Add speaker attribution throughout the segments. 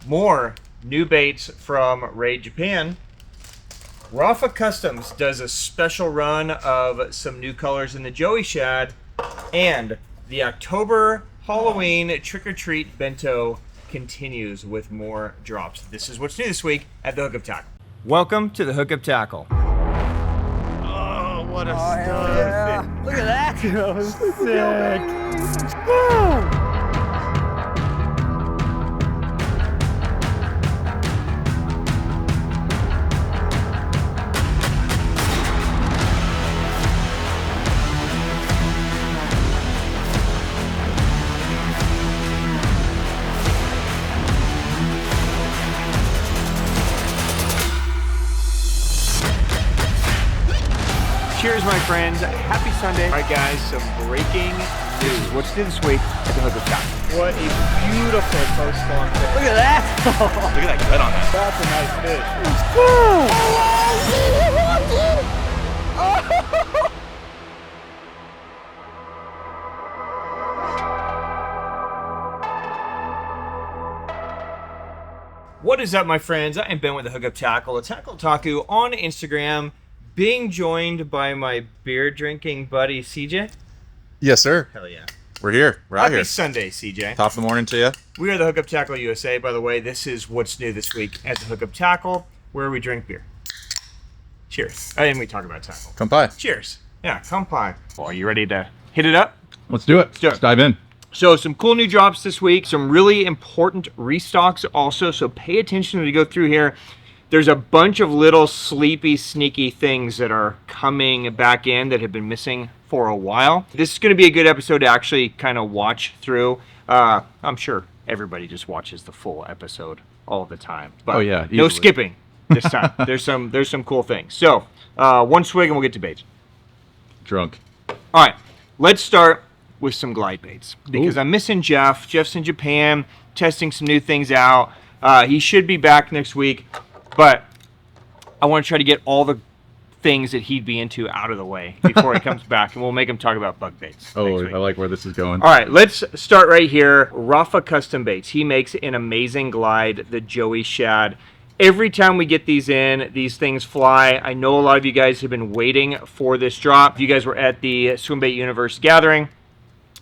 Speaker 1: More new baits from Raid Japan. Rafa Customs does a special run of some new colors in the Joey Shad, and the October Halloween trick-or-treat bento continues with more drops. This is what's new this week at the Hookup Tackle. Welcome to the Hookup Tackle.
Speaker 2: Oh, what a stud.
Speaker 3: Yeah. Look at that.
Speaker 2: That was sick.
Speaker 3: Woo!
Speaker 1: Cheers, my friends. Happy Sunday. All right, guys, some breaking news. What's new this week at the Hookup Tackle?
Speaker 2: What a beautiful coastline fish.
Speaker 3: Look at that.
Speaker 2: Look at that gut on that. That's a nice fish.
Speaker 1: What is up, my friends? I am Ben with the Hookup Tackle, a Tackle Taku on Instagram, being joined by my beer drinking buddy CJ.
Speaker 4: Yes, sir.
Speaker 1: Hell yeah.
Speaker 4: We're here. We're out
Speaker 1: Happy
Speaker 4: here.
Speaker 1: Sunday, CJ.
Speaker 4: Top of the morning to you.
Speaker 1: We are the Hookup Tackle USA, by the way. This is what's new this week at the Hookup Tackle, where we drink beer. Cheers. And we talk about tackle.
Speaker 4: Kampai.
Speaker 1: Cheers. Yeah, kampai. Well, are you ready to hit it up?
Speaker 5: Let's do it.
Speaker 1: do it.
Speaker 5: Let's dive in.
Speaker 1: So some cool new drops this week, some really important restocks also, so pay attention as we go through here. There's a bunch of little sleepy, sneaky things that are coming back in that have been missing for a while. This is going to be a good episode to actually kind of watch through. I'm sure everybody just watches the full episode all the time. But
Speaker 5: oh yeah,
Speaker 1: no
Speaker 5: easily.
Speaker 1: skipping this time. There's some cool things. So one swig and we'll get to baits.
Speaker 5: Drunk.
Speaker 1: All right, let's start with some glide baits because I'm missing Jeff. Jeff's in Japan testing some new things out. He should be back next week, but I want to try to get all the things that he'd be into out of the way before he comes back, and we'll make him talk about bug baits.
Speaker 5: Oh, I like where this is going.
Speaker 1: All right, let's start right here. Rafa Custom Baits. He makes an amazing glide, the Joey Shad. Every time we get these in, these things fly. I know a lot of you guys have been waiting for this drop. If you guys were at the Swimbait Universe gathering,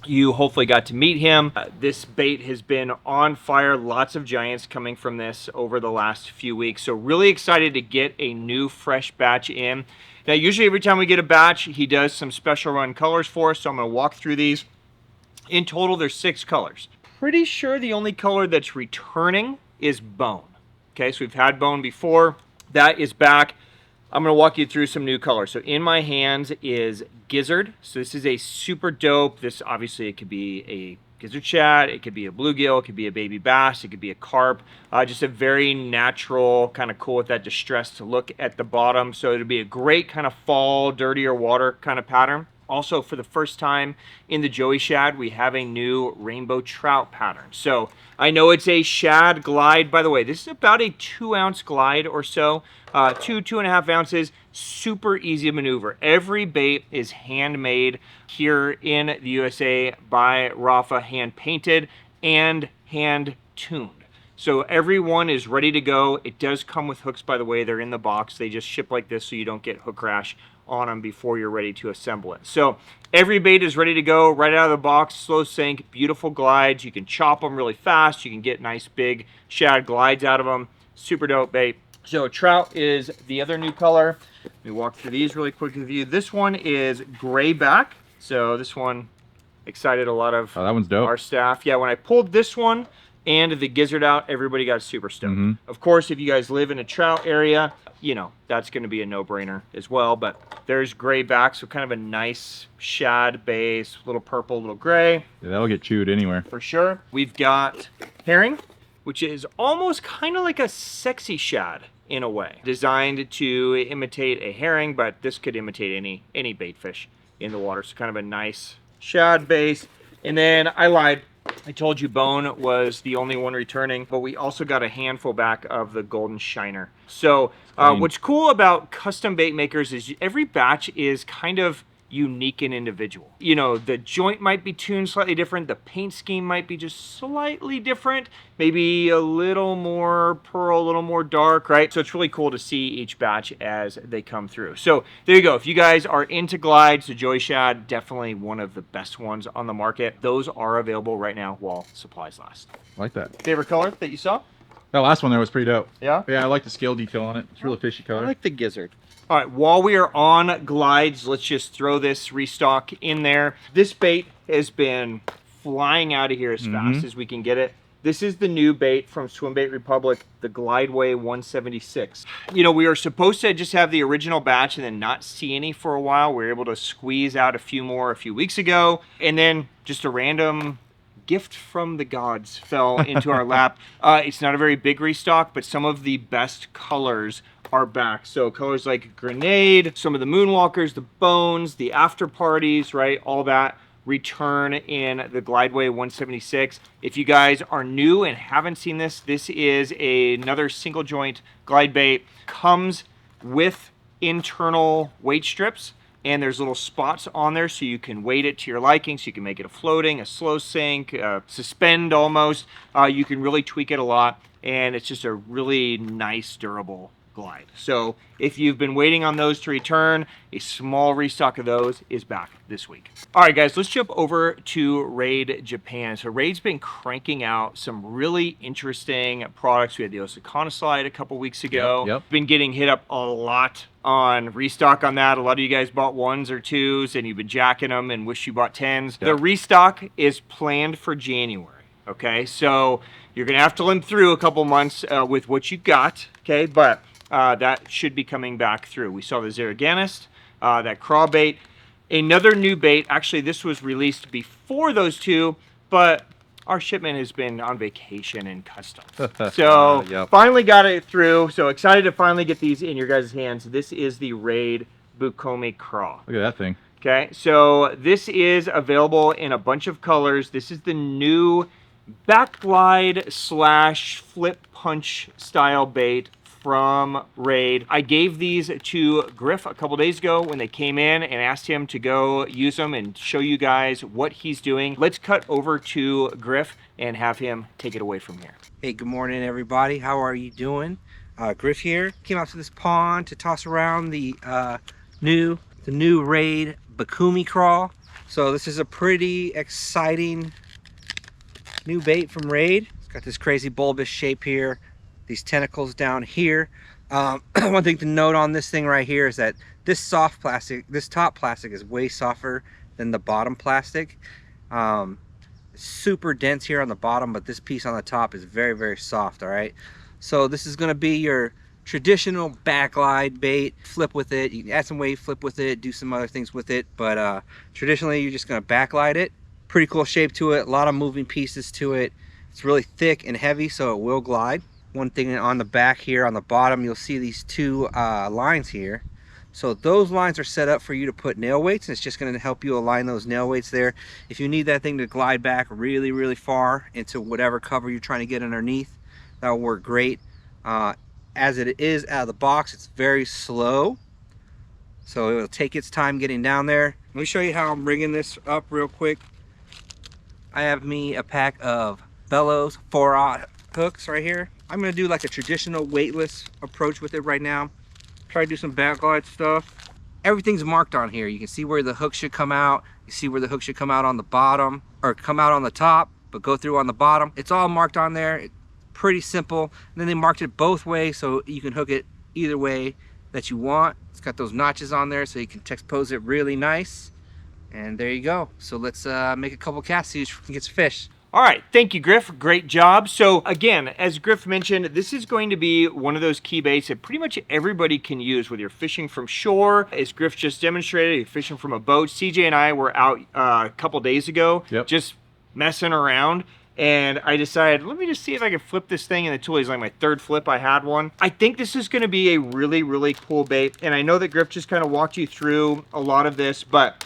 Speaker 1: you hopefully got to meet him. This bait has been on fire. Lots of giants coming from this over the last few weeks. So really excited to get a new fresh batch in. Now, usually every time we get a batch, he does some special run colors for us. So I'm going to walk through these. In total, there's 6 colors. Pretty sure the only color that's returning is bone. Okay, so we've had bone before. That is back. I'm going to walk you through some new colors. So in my hands is gizzard. So this is a super dope. This obviously it could be a gizzard shad, it could be a bluegill, it could be a baby bass, it could be a carp. Just a very natural, kind of cool with that distressed look at the bottom. So it'll be a great kind of fall, dirtier water kind of pattern. Also, for the first time in the Joey Shad, we have a new rainbow trout pattern. So I know it's a shad glide. By the way, this is about a 2-ounce glide or so. 2.5 ounces. Super easy to maneuver. Every bait is handmade here in the USA by Rafa, hand painted and hand tuned. So everyone is ready to go. It does come with hooks, by the way. They're in the box. They just ship like this so you don't get hook rash on them before you're ready to assemble it. So every bait is ready to go right out of the box. Slow sink, beautiful glides. You can chop them really fast. You can get nice big shad glides out of them. Super dope bait. So trout is the other new color. Let me walk through these really quick with you. This one is gray back. So this one excited a lot of
Speaker 5: that one's dope.
Speaker 1: Our staff. Yeah, when I pulled this one and the gizzard out, everybody got super stoked. Of course, if you guys live in a trout area, you know, that's going to be a no-brainer as well. But there's gray back, so kind of a nice shad base, little purple, little gray.
Speaker 5: Yeah, that'll get chewed anywhere.
Speaker 1: For sure. We've got herring, which is almost kind of like a sexy shad in a way. Designed to imitate a herring, but this could imitate any bait fish in the water. So kind of a nice shad base. And then I lied. I told you bone was the only one returning, but we also got a handful back of the golden shiner. So what's cool about custom bait makers is every batch is kind of unique and individual. You know, the joint might be tuned slightly different, the paint scheme might be just slightly different, maybe a little more pearl, a little more dark, right? So it's really cool to see each batch as they come through. So there you go. If you guys are into glides, the Joey Shad, definitely one of the best ones on the market. Those are available right now while supplies last.
Speaker 5: I like that.
Speaker 1: Favorite color that you saw?
Speaker 5: That last one there was pretty dope.
Speaker 1: Yeah?
Speaker 5: Yeah, I like the scale detail on it. It's really fishy color.
Speaker 2: I like the gizzard.
Speaker 1: All right, while we are on glides, let's just throw this restock in there. This bait has been flying out of here as fast as we can get it. This is the new bait from Swimbait Republic, the Glideway 176. You know, we are supposed to just have the original batch and then not see any for a while. We were able to squeeze out a few more a few weeks ago. And then just a random gift from the gods fell into our lap. It's not a very big restock, but some of the best colors are back. So colors like Grenade, some of the Moonwalkers, the Bones, the After Parties, right? All that return in the Glideway 176. If you guys are new and haven't seen this, this is another single joint glide bait. Comes with internal weight strips, and there's little spots on there so you can weight it to your liking, so you can make it a floating, a slow sink, suspend almost. You can really tweak it a lot, and it's just a really nice, durable glide. So if you've been waiting on those to return, a small restock of those is back this week. All right, guys, let's jump over to Raid Japan. So Raid's been cranking out some really interesting products. We had the Osakana slide a couple weeks ago.
Speaker 5: Yep.
Speaker 1: Been getting hit up a lot on restock on that. A lot of you guys bought 1s or 2s and you've been jacking them and wish you bought 10s. The restock is planned for January. Okay, so you're gonna have to limp through a couple months with what you got. Okay, but that should be coming back through. We saw the Zeraganist, that Craw bait. Another new bait, actually this was released before those two, but our shipment has been on vacation in customs. So finally got it through. So excited to finally get these in your guys' hands. This is the Raid Bukkami Craw.
Speaker 5: Look at that thing.
Speaker 1: Okay, so this is available in a bunch of colors. This is the new backglide / flip punch style bait from Raid. I gave these to Griff a couple days ago when they came in and asked him to go use them and show you guys what he's doing. Let's cut over to Griff and have him take it away from here.
Speaker 3: Hey, good morning, everybody. How are you doing? Griff here. Came out to this pond to toss around the new Raid Bukkami Craw. So this is a pretty exciting new bait from Raid. It's got this crazy bulbous shape here. These tentacles down here. One thing to note on this thing right here is that this soft plastic, this top plastic is way softer than the bottom plastic. Super dense here on the bottom, but this piece on the top is very, very soft, all right? So this is gonna be your traditional backglide bait. Flip with it, you can add some weight, flip with it, do some other things with it, but traditionally you're just gonna backglide it. Pretty cool shape to it, a lot of moving pieces to it. It's really thick and heavy, so it will glide. One thing on the back here, on the bottom, you'll see these two lines here. So those lines are set up for you to put nail weights, and it's just going to help you align those nail weights there. If you need that thing to glide back really, really far into whatever cover you're trying to get underneath, that will work great. As it is out of the box, it's very slow, so it will take its time getting down there. Let me show you how I'm rigging this up real quick. I have me a pack of Bellows 4/0 hooks right here. I'm gonna do like a traditional weightless approach with it right now. Try to do some backglide stuff. Everything's marked on here. You can see where the hook should come out. You see where the hook should come out on the bottom, or come out on the top, but go through on the bottom. It's all marked on there. It's pretty simple. And then they marked it both ways, so you can hook it either way that you want. It's got those notches on there, so you can texpose it really nice. And there you go. So let's make a couple casts, see if we can get some fish.
Speaker 1: All right, thank you, Griff. Great job. So again, as Griff mentioned, this is going to be one of those key baits that pretty much everybody can use, whether you're fishing from shore, as Griff just demonstrated, you're fishing from a boat. CJ and I were out a couple days ago, just messing around, and I decided, let me just see if I can flip this thing, and the tool is like my third flip I had one. I think this is gonna be a really, really cool bait, and I know that Griff just kind of walked you through a lot of this, but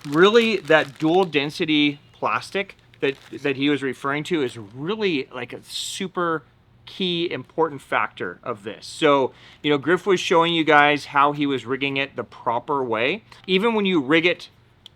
Speaker 1: really that dual density plastic that he was referring to is really like a super key important factor of this. So, you know, Griff was showing you guys how he was rigging it the proper way. Even when you rig it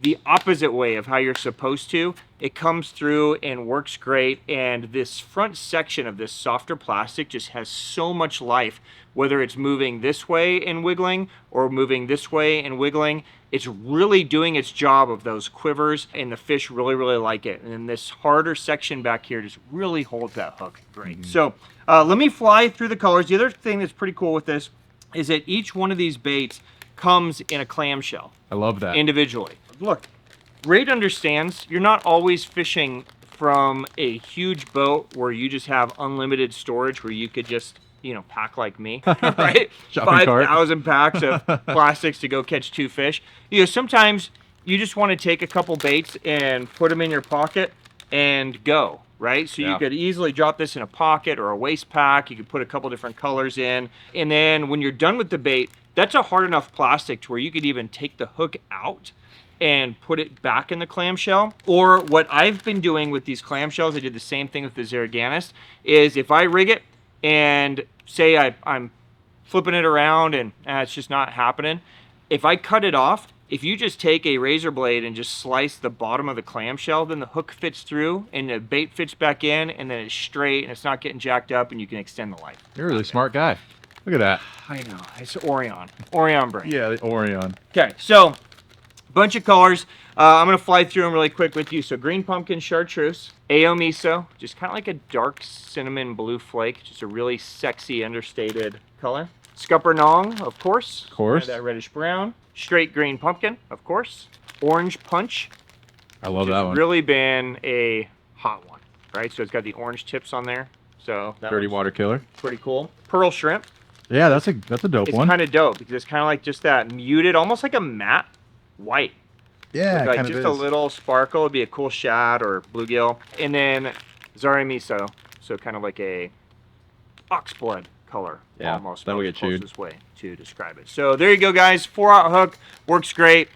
Speaker 1: the opposite way of how you're supposed to, it comes through and works great. And this front section of this softer plastic just has so much life, whether it's moving this way and wiggling or moving this way and wiggling. It's really doing its job of those quivers, and the fish really, really like it. And then this harder section back here just really holds that hook great. So let me fly through the colors. The other thing that's pretty cool with this is that each one of these baits comes in a clamshell.
Speaker 5: I love that.
Speaker 1: Individually. Look, Raid understands you're not always fishing from a huge boat where you just have unlimited storage where you could just, you know, pack like me, right?
Speaker 5: Shopping cart.
Speaker 1: 5,000 packs of plastics to go catch 2 fish. You know, sometimes you just want to take a couple baits and put them in your pocket and go, right? So you could easily drop this in a pocket or a waist pack. You could put a couple different colors in. And then when you're done with the bait, that's a hard enough plastic to where you could even take the hook out and put it back in the clamshell. Or what I've been doing with these clamshells, I did the same thing with the Zaragannis, is if I rig it and say I'm flipping it around and it's just not happening, if I cut it off, if you just take a razor blade and just slice the bottom of the clamshell, then the hook fits through and the bait fits back in, and then it's straight and it's not getting jacked up, and you can extend the life.
Speaker 5: You're a really smart guy. Look at that.
Speaker 1: I know, it's Orion brain.
Speaker 5: Yeah, the Orion.
Speaker 1: Okay, so bunch of colors. I'm gonna fly through them really quick with you. So green pumpkin chartreuse, Ao miso, just kind of like a dark cinnamon blue flake, just a really sexy understated color. Scupper Nong, of course.
Speaker 5: Of course.
Speaker 1: That reddish brown. Straight green pumpkin, of course. Orange punch.
Speaker 5: I love that one.
Speaker 1: Really been a hot one, right? So it's got the orange tips on there. So that
Speaker 5: Dirty
Speaker 1: one's
Speaker 5: water killer.
Speaker 1: pretty cool. Pearl shrimp.
Speaker 5: Yeah, that's a dope
Speaker 1: It's
Speaker 5: one.
Speaker 1: kind of dope because it's kind of like just that muted, almost like a matte white.
Speaker 5: Yeah,
Speaker 1: Like
Speaker 5: kind
Speaker 1: just
Speaker 5: of
Speaker 1: a
Speaker 5: is.
Speaker 1: little sparkle. It'd be a cool shad or bluegill. And then Zari miso, so kind of like a oxblood color.
Speaker 5: Yeah,
Speaker 1: almost
Speaker 5: that'll
Speaker 1: most
Speaker 5: get chewed.
Speaker 1: closest way to describe it. So there you go, guys. 4-aught hook works great.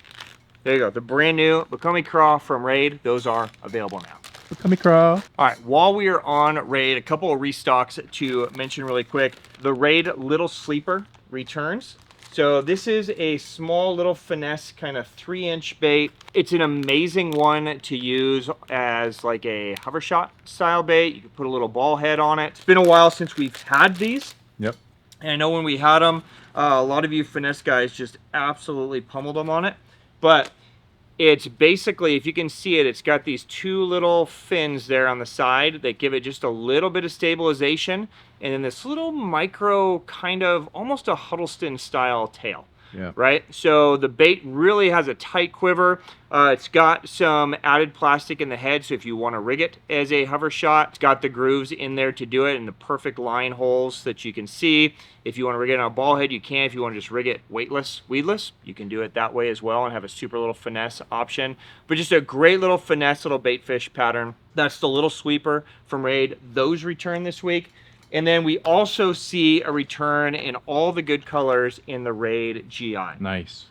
Speaker 1: There you go. The brand new Bukkami Craw from Raid. Those are available now.
Speaker 5: Bukkami Craw.
Speaker 1: All right, while we are on Raid, a couple of restocks to mention really quick. The Raid Little Sleeper returns. So this is a small little finesse kind of 3-inch bait. It's an amazing one to use as like a hover shot style bait. You can put a little ball head on it. It's been a while since we've had these.
Speaker 5: Yep.
Speaker 1: And I know when we had them, a lot of you finesse guys just absolutely pummeled them on it. But it's basically, if you can see it, it's got these 2 little fins there on the side that give it just a little bit of stabilization. And then this little micro kind of almost a Huddleston style tail.
Speaker 5: Yeah.
Speaker 1: Right? So the bait really has a tight quiver. It's got some added plastic in the head, so if you want to rig it as a hover shot, it's got the grooves in there to do it and the perfect line holes that you can see. If you want to rig it on a ball head, you can. If you want to just rig it weightless, weedless, you can do it that way as well and have a super little finesse option. But just a great little finesse little bait fish pattern. That's the little sweeper from Raid. Those return this week. And then we also see a return in all the good colors in the Raid GI.
Speaker 5: Nice.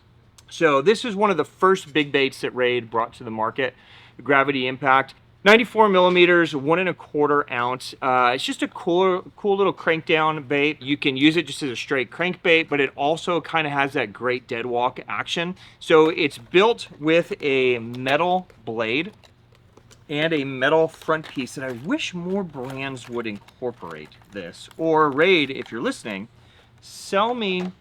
Speaker 1: So this is one of the first big baits that Raid brought to the market, the Gravity Impact. 94 millimeters, 1 1/4 ounce. It's just a cool little crank down bait. You can use it just as a straight crankbait, but it also kind of has that great dead walk action. So it's built with a metal blade and a metal front piece that I wish more brands would incorporate this. Or Raid, if you're listening, sell me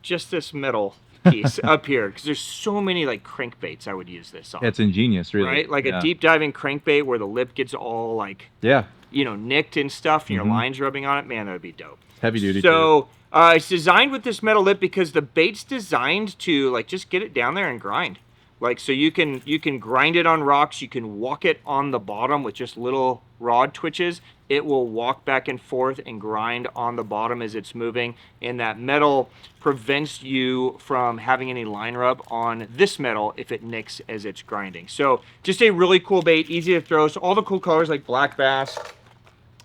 Speaker 1: just this metal piece up here, because there's so many like crankbaits I would use this on.
Speaker 5: It's ingenious, really.
Speaker 1: Right? Like a deep diving crankbait where the lip gets all like,
Speaker 5: Yeah.
Speaker 1: you know, nicked and stuff and your lines rubbing on it. Man, that would be dope.
Speaker 5: Heavy duty.
Speaker 1: So it's designed with this metal lip because the bait's designed to like just get it down there and grind. Like, so you can grind it on rocks, you can walk it on the bottom with just little rod twitches. It will walk back and forth and grind on the bottom as it's moving, and that metal prevents you from having any line rub on this metal if it nicks as it's grinding. So just a really cool bait, easy to throw. So all the cool colors like black bass,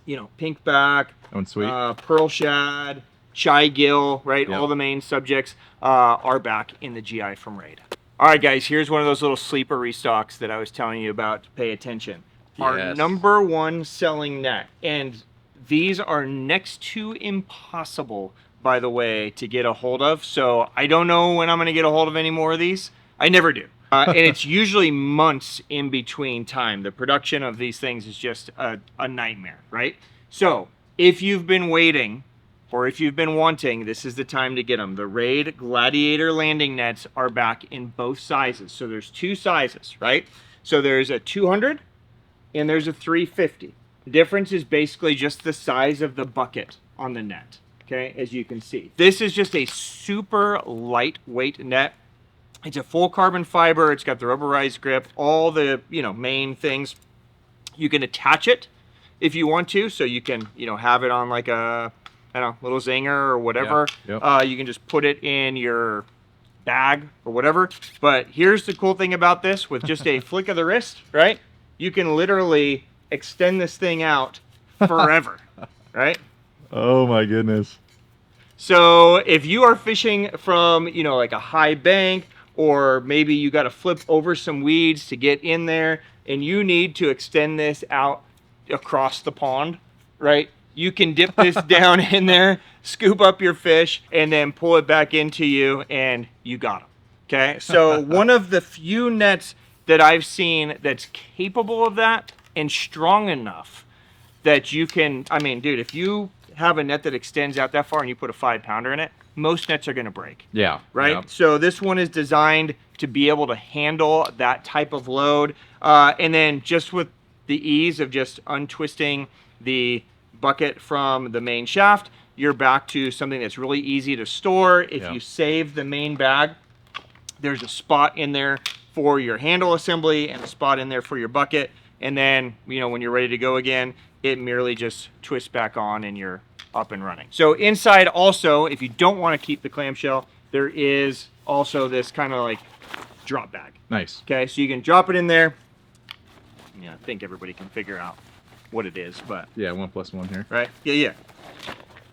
Speaker 1: you know, pink back,
Speaker 5: Oh, and sweet.
Speaker 1: pearl shad, chai gill, right?
Speaker 5: Yep.
Speaker 1: All the main subjects are back in the GI from Raid. All right, guys, here's one of those little sleeper restocks that I was telling you about to pay attention. Our
Speaker 5: Yes.
Speaker 1: #1 selling net. And These are next to impossible, by the way, to get a hold of. So I don't know when I'm going to get a hold of any more of these. I never do. And it's usually months in between time. The production of these things is just a nightmare, right? So if you've been waiting, or if you've been wanting, this is the time to get them. The Raid Gladiator landing nets are back in both sizes. So there's two sizes, right? So there's a 200 and there's a 350. The difference is basically just the size of the bucket on the net, okay, as you can see. This is just a super lightweight net. It's a full carbon fiber. It's got the rubberized grip, all the, main things. You can attach it if you want to, so you can, have it on like a, little zinger or whatever.
Speaker 5: Yeah, yep.
Speaker 1: You can just put it in your bag or whatever. But here's the cool thing about this, with just a flick of the wrist, right? You can literally extend this thing out forever, right?
Speaker 5: Oh my goodness.
Speaker 1: So if you are fishing from, like a high bank, or maybe you got to flip over some weeds to get in there and you need to extend this out across the pond, right? You can dip this down in there, scoop up your fish, and then pull it back into you, and you got them. Okay, so one of the few nets that I've seen that's capable of that and strong enough that you can, dude, if you have a net that extends out that far and you put a 5-pounder in it, most nets are going to break.
Speaker 5: Yeah.
Speaker 1: Right?
Speaker 5: Yeah.
Speaker 1: So this one is designed to be able to handle that type of load. And then just with the ease of just untwisting the bucket from the main shaft, you're back to something that's really easy to store. If you save the main bag, there's a spot in there for your handle assembly and a spot in there for your bucket. And then, when you're ready to go again, it merely just twists back on and you're up and running. So inside also, if you don't want to keep the clamshell, there is also this kind of like drop bag.
Speaker 5: Nice.
Speaker 1: Okay, so you can drop it in there. I think everybody can figure out what it is, but
Speaker 5: Yeah, 1+1 here.
Speaker 1: right? Yeah.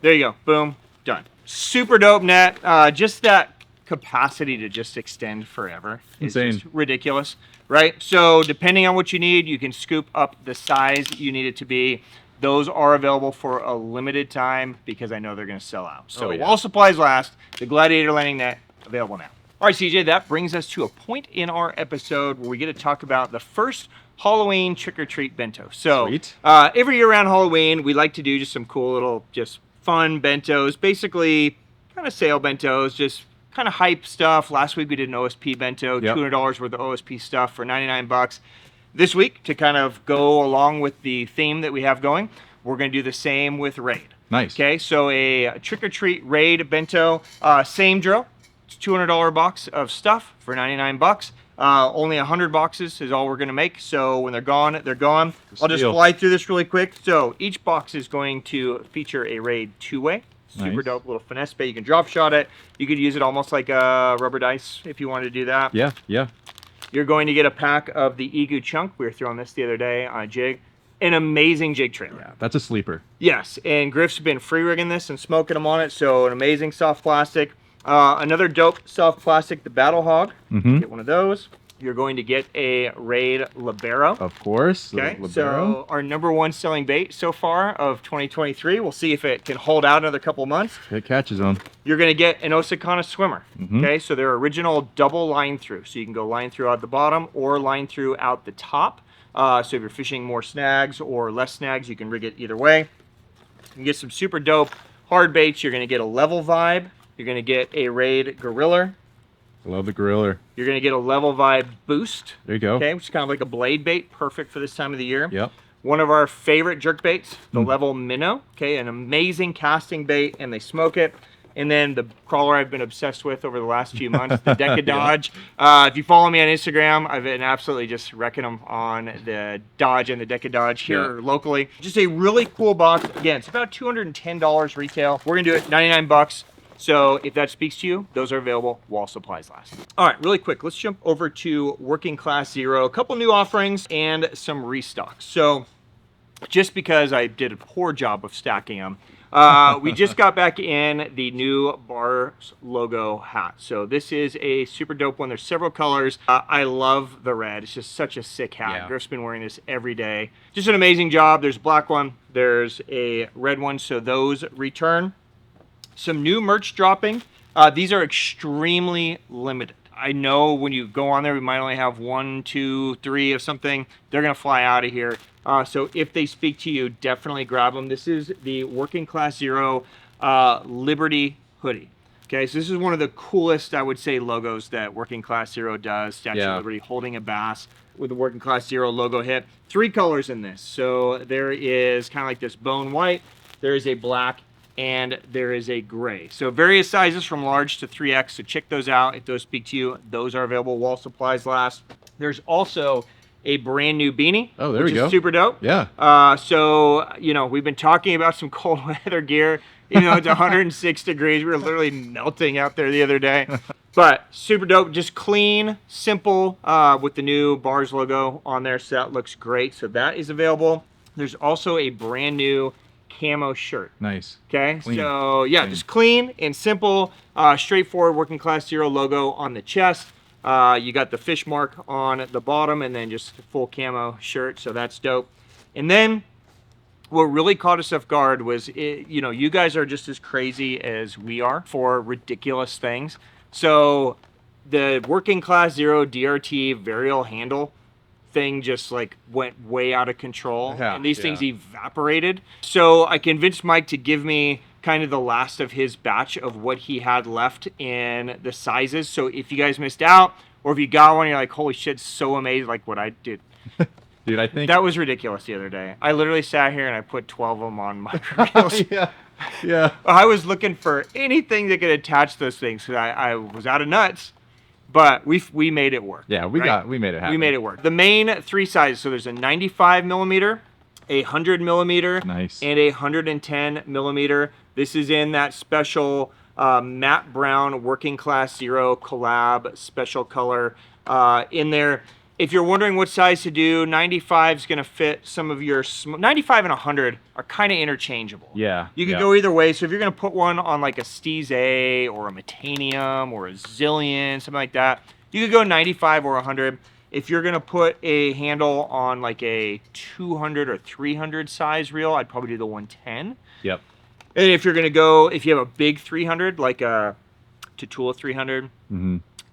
Speaker 1: There you go. Boom. Done. Super dope net. Just that capacity to just extend forever is
Speaker 5: Insane.
Speaker 1: just ridiculous, right? So depending on what you need, you can scoop up the size you need it to be. Those are available for a limited time because I know they're going to sell out. So while supplies last, the Gladiator landing net available now. All right, CJ, that brings us to a point in our episode where we get to talk about the first Halloween trick-or-treat bento. So
Speaker 5: Sweet.
Speaker 1: Every year around Halloween, we like to do just some cool little, just fun bentos, basically kind of sale bentos, just kind of hype stuff. Last week we did an OSP bento, $200 worth of OSP stuff for 99 bucks. This week, to kind of go along with the theme that we have going, we're going to do the same with Raid.
Speaker 5: Nice.
Speaker 1: Okay, so a trick-or-treat Raid bento, same drill. It's $200 box of stuff for 99 bucks. Only 100 boxes is all we're going to make. So when they're gone, they're gone. I'll just fly through this really quick. So each box is going to feature a Raid 2-way. Super dope little finesse bait. You can drop shot it. You could use it almost like a rubber dice if you wanted to do that.
Speaker 5: Yeah.
Speaker 1: You're going to get a pack of the Egu chunk. We were throwing this the other day on a jig. An amazing jig trailer.
Speaker 5: Yeah, that's a sleeper.
Speaker 1: Yes, and Griff's been free rigging this and smoking them on it, so an amazing soft plastic. Another dope soft plastic, the Battle Hog. Get one of those. You're going to get a Raid Libero.
Speaker 5: Of course.
Speaker 1: Okay,
Speaker 5: Libero.
Speaker 1: so our #1 selling bait so far of 2023. We'll see if it can hold out another couple months.
Speaker 5: It catches them.
Speaker 1: You're going to get an Osakana swimmer. Okay, so they're original double line through. So you can go line through out the bottom or line through out the top. So if you're fishing more snags or less snags, you can rig it either way. You can get some super dope hard baits. You're going to get a Level Vibe. You're going to get a Raid Gorilla.
Speaker 5: I love the gorilla.
Speaker 1: You're going to get a Level Vibe Boost.
Speaker 5: There you go.
Speaker 1: Okay, which is kind of like a blade bait, perfect for this time of the year.
Speaker 5: Yep.
Speaker 1: One of our favorite jerk baits, the Level Minnow. Okay, an amazing casting bait, and they smoke it. And then the crawler I've been obsessed with over the last few months, the Deca Dodge. If you follow me on Instagram, I've been absolutely just wrecking them on the Dodge and the Deca Dodge here locally. Just a really cool box. Again, it's about $210 retail. We're gonna do it 99 bucks. So if that speaks to you, those are available while supplies last. All right, really quick, let's jump over to Working Class Zero. A couple new offerings and some restocks. So just because I did a poor job of stacking them, We just got back in the new Bars logo hat. So this is a super dope one. There's several colors. I love the red. It's just such a sick hat.
Speaker 3: Yeah.
Speaker 1: Griff's been wearing this every day. Just an amazing job. There's a black one. There's a red one. So those return. Some new merch dropping. These are extremely limited. I know when you go on there, we might only have 1, 2, 3 of something. They're going to fly out of here. So if they speak to you, definitely grab them. This is the Working Class Zero Liberty hoodie. Okay, so this is one of the coolest, I would say, logos that Working Class Zero does. Statue of Liberty holding a bass with the Working Class Zero logo hit. 3 colors in this. So there is kind of like this bone white. There is a black, and there is a gray. So various sizes from large to 3X, so check those out. If those speak to you, those are available while supplies last. There's also a brand new beanie.
Speaker 5: Oh, there
Speaker 1: which
Speaker 5: we go.
Speaker 1: is super dope.
Speaker 5: Yeah.
Speaker 1: So, you know, we've been talking about some cold weather gear. You know, it's 106 degrees. We were literally melting out there the other day. But super dope, just clean, simple, with the new Bars logo on there. So that looks great. So that is available. There's also a brand new camo shirt.
Speaker 5: Nice.
Speaker 1: Okay,
Speaker 5: Clean.
Speaker 1: so yeah, just clean and simple, straightforward Working Class Zero logo on the chest. You got the fish mark on the bottom, and then just full camo shirt, so that's dope. And then what really caught us off guard was, you know, you guys are just as crazy as we are for ridiculous things. So the Working Class Zero DRT Varial handle thing just like went way out of control, and these things evaporated. So I convinced Mike to give me kind of the last of his batch of what he had left in the sizes. So if you guys missed out, or if you got one, you're like, holy shit, so amazing, like what I did.
Speaker 5: Dude, I think
Speaker 1: That was ridiculous the other day. I literally sat here and I put 12 of them on my reels.
Speaker 5: yeah.
Speaker 1: I was looking for anything that could attach those things, because I was out of nuts. But we made it work.
Speaker 5: Yeah, we made it happen.
Speaker 1: We made it work. The main 3 sizes, so there's a 95 millimeter, a 100 millimeter,
Speaker 5: Nice.
Speaker 1: and a 110 millimeter. This is in that special matte brown Working Class Zero collab special color in there. If you're wondering what size to do, 95 is going to fit some of your 95 and 100 are kind of interchangeable.
Speaker 5: Yeah.
Speaker 1: You can go either way. So if you're going to put one on like a Steez A or a Metanium or a Zillion, something like that, you could go 95 or 100. If you're going to put a handle on like a 200 or 300 size reel, I'd probably do the 110.
Speaker 5: Yep.
Speaker 1: And if you're going to go, if you have a big 300, like a Tatula 300,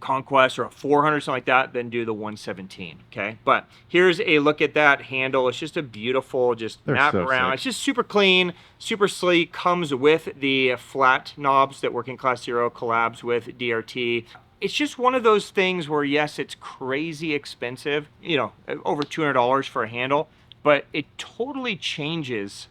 Speaker 1: Conquest, or a 400, something like that, then do the 117. Okay, but here's a look at that handle. It's just a beautiful, just matte
Speaker 5: so
Speaker 1: brown.
Speaker 5: sick.
Speaker 1: It's just super clean, super sleek. Comes with the flat knobs that Working Class Zero collabs with DRT. It's just one of those things where, yes, it's crazy expensive, you know, over $200 for a handle, but it totally changes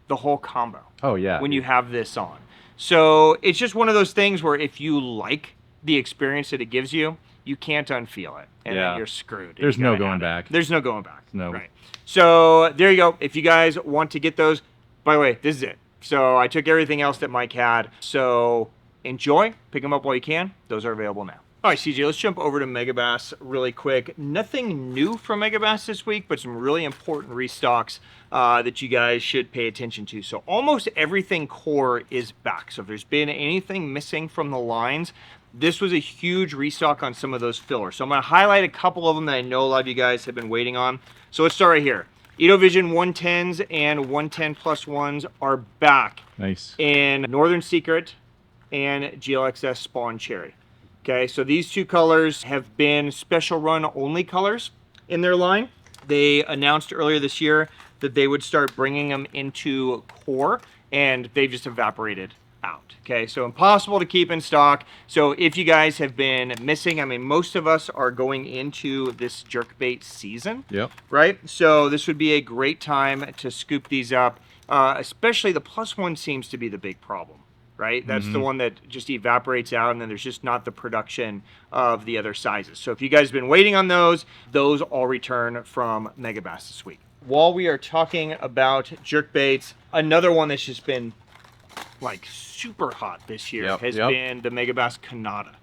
Speaker 1: the whole combo.
Speaker 5: Oh yeah.
Speaker 1: When you have this on. So it's just one of those things where if you like the experience that it gives you, you can't unfeel it, and then you're screwed.
Speaker 5: There's
Speaker 1: You
Speaker 5: no
Speaker 1: gotta
Speaker 5: going
Speaker 1: have it.
Speaker 5: back.
Speaker 1: There's no going back.
Speaker 5: No.
Speaker 1: Right. So there you go. If you guys want to get those, by the way, this is it. So I took everything else that Mike had. So enjoy, pick them up while you can. Those are available now. All right, CJ, let's jump over to Megabass really quick. Nothing new from Megabass this week, but some really important restocks that you guys should pay attention to. So almost everything core is back. So if there's been anything missing from the lines, this was a huge restock on some of those fillers. So I'm going to highlight a couple of them that I know a lot of you guys have been waiting on. So let's start right here. Ito Vision 110s and 110 plus ones are back.
Speaker 5: Nice.
Speaker 1: In Northern Secret and GLXS Spawn Cherry. Okay, so these 2 colors have been special run only colors in their line. They announced earlier this year that they would start bringing them into core, and they've just evaporated out. Okay, so impossible to keep in stock. So if you guys have been missing, I mean, most of us are going into this jerkbait season.
Speaker 5: Yep.
Speaker 1: Right? So this would be a great time to scoop these up. Especially the plus one seems to be the big problem. Right? That's the one that just evaporates out, and then there's just not the production of the other sizes. So if you guys have been waiting on those all return from Megabass this week. While we are talking about jerkbaits, another one that's just been like super hot this year has been the Megabass Kanata.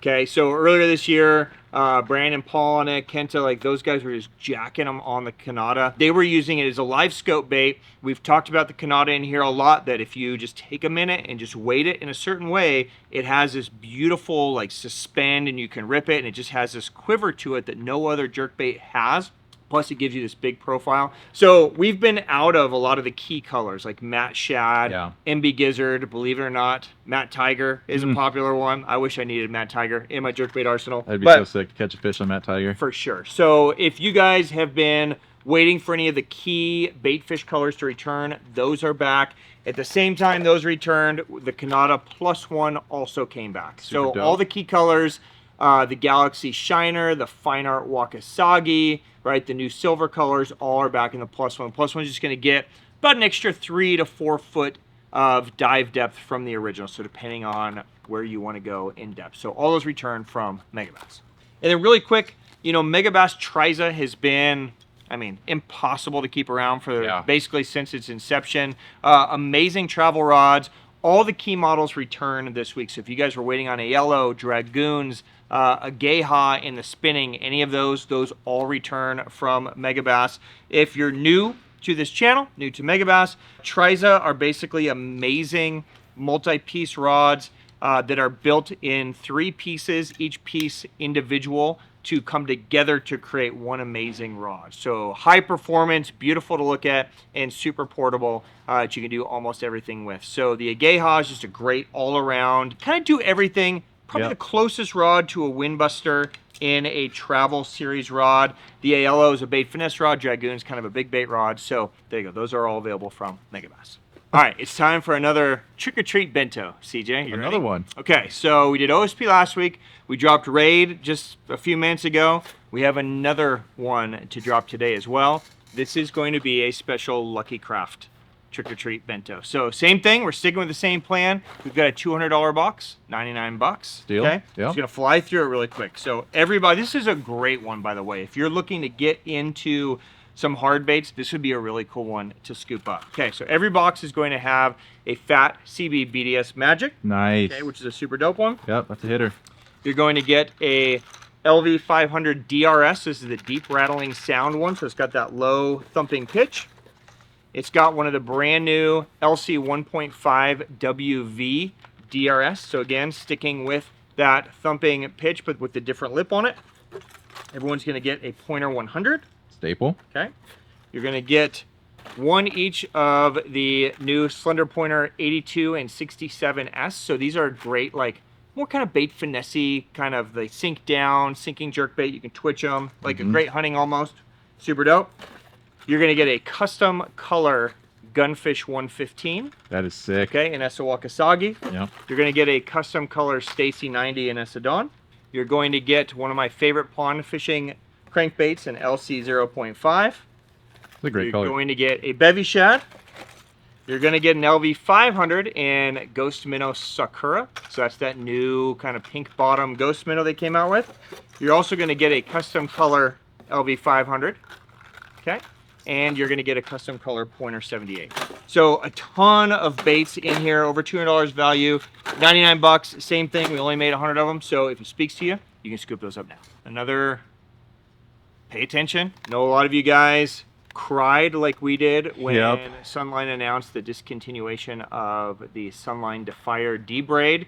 Speaker 1: Okay, so earlier this year, Brandon, Paul, and Kenta, like those guys were just jacking them on the Kanata. They were using it as a live scope bait. We've talked about the Kanata in here a lot, that if you just take a minute and just weight it in a certain way, it has this beautiful like suspend and you can rip it, and it just has this quiver to it that no other jerkbait has. Plus, it gives you this big profile. So we've been out of a lot of the key colors, like Matte Shad, MB Gizzard, believe it or not. Matte Tiger is a popular one. I wish I needed Matte Tiger in my jerkbait arsenal.
Speaker 5: That'd be so sick to catch a fish on Matte Tiger.
Speaker 1: For sure. So if you guys have been waiting for any of the key bait fish colors to return, those are back. At the same time those returned, the Kanata +1 also came back.
Speaker 5: Super
Speaker 1: so
Speaker 5: dope.
Speaker 1: all the key colors, the Galaxy Shiner, the Fine Art Wakasagi, right, the new silver colors, all are back in the +1. +1 is just going to get about an extra 3 to 4 foot of dive depth from the original, so depending on where you want to go in depth. So all those return from Megabass. And then really quick, you know, Megabass Triza has been, I mean, impossible to keep around for basically since its inception. Amazing travel rods. All the key models return this week. So if you guys were waiting on a yellow, Dragoons, a Geha in the spinning, any of those all return from Megabass. If you're new to this channel, new to Megabass, Triza are basically amazing multi-piece rods that are built in 3 pieces, each piece individual, to come together to create one amazing rod. So high performance, beautiful to look at, and super portable that you can do almost everything with. So the Ageha is just a great all-around, kind of do everything, probably the closest rod to a Windbuster in a travel series rod. The Aiello is a bait finesse rod, Dragoon's kind of a big bait rod. So there you go, those are all available from Megabass. All right, it's time for another trick-or-treat bento. CJ, you
Speaker 5: Another
Speaker 1: ready?
Speaker 5: one.
Speaker 1: Okay, so we did OSP last week. We dropped Raid just a few minutes ago. We have another one to drop today as well. This is going to be a special Lucky Craft trick-or-treat bento. So same thing, we're sticking with the same plan. We've got a $200 box, 99 bucks.
Speaker 5: Deal.
Speaker 1: Okay,
Speaker 5: Yeah.
Speaker 1: just gonna fly through it really quick. So everybody, this is a great one, by the way. If you're looking to get into some hard baits, this would be a really cool one to scoop up. Okay, so every box is going to have a fat CB BDS Magic.
Speaker 5: Nice.
Speaker 1: Okay, which is a super dope one.
Speaker 5: Yep, that's a hitter.
Speaker 1: You're going to get a LV500 DRS. This is the deep rattling sound one, so it's got that low thumping pitch. It's got one of the brand new LC 1.5 WV DRS. So again, sticking with that thumping pitch, but with the different lip on it. Everyone's going to get a Pointer 100.
Speaker 5: Staple.
Speaker 1: Okay. You're going to get one each of the new Slender Pointer 82 and 67S. So these are great, like, more kind of bait finesse-y, kind of they sink down, sinking jerk bait. You can twitch them, like a great hunting almost. Super dope. You're going to get a custom color Gunfish 115.
Speaker 5: That is sick.
Speaker 1: Okay, in Esawakasagi.
Speaker 5: Yep.
Speaker 1: You're going to get a custom color Stacy 90 in Esadon. You're going to get one of my favorite pond fishing crankbaits, an LC 0.5.
Speaker 5: It's a great
Speaker 1: You're
Speaker 5: color.
Speaker 1: going to get a Bevy Shad. You're going to get an LV 500 in Ghost Minnow Sakura. So that's that new kind of pink bottom Ghost Minnow they came out with. You're also going to get a custom color LV 500. Okay. And you're going to get a custom color Pointer 78. So a ton of baits in here, over $200 value, 99 bucks, same thing. We only made 100 of them. So if it speaks to you, you can scoop those up now. Another, pay attention. I know a lot of you guys cried like we did when Sunline announced the discontinuation of the Sunline Defier D-Braid.